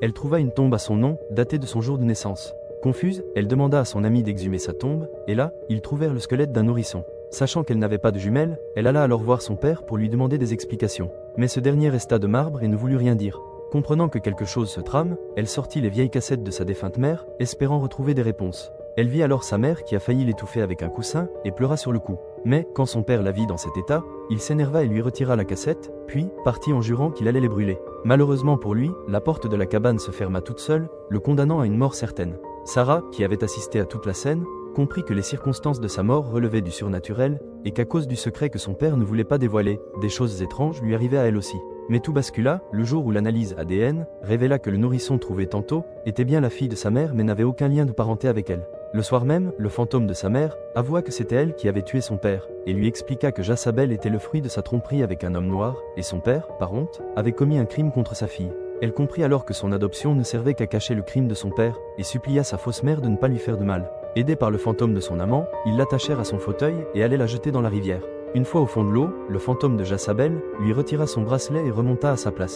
Elle trouva une tombe à son nom, datée de son jour de naissance. Confuse, elle demanda à son ami d'exhumer sa tombe, et là, ils trouvèrent le squelette d'un nourrisson. Sachant qu'elle n'avait pas de jumelles, elle alla alors voir son père pour lui demander des explications. Mais ce dernier resta de marbre et ne voulut rien dire. Comprenant que quelque chose se trame, elle sortit les vieilles cassettes de sa défunte mère, espérant retrouver des réponses. Elle vit alors sa mère qui a failli l'étouffer avec un coussin, et pleura sur le coup. Mais, quand son père la vit dans cet état, il s'énerva et lui retira la cassette, puis, partit en jurant qu'il allait les brûler. Malheureusement pour lui, la porte de la cabane se ferma toute seule, le condamnant à une mort certaine. Sarah, qui avait assisté à toute la scène, comprit que les circonstances de sa mort relevaient du surnaturel, et qu'à cause du secret que son père ne voulait pas dévoiler, des choses étranges lui arrivaient à elle aussi. Mais tout bascula, le jour où l'analyse ADN révéla que le nourrisson trouvé tantôt était bien la fille de sa mère mais n'avait aucun lien de parenté avec elle. Le soir même, le fantôme de sa mère avoua que c'était elle qui avait tué son père, et lui expliqua que Jezabel était le fruit de sa tromperie avec un homme noir, et son père, par honte, avait commis un crime contre sa fille. Elle comprit alors que son adoption ne servait qu'à cacher le crime de son père, et supplia sa fausse mère de ne pas lui faire de mal. Aidé par le fantôme de son amant, ils l'attachèrent à son fauteuil et allaient la jeter dans la rivière. Une fois au fond de l'eau, le fantôme de Jezabel lui retira son bracelet et remonta à sa place.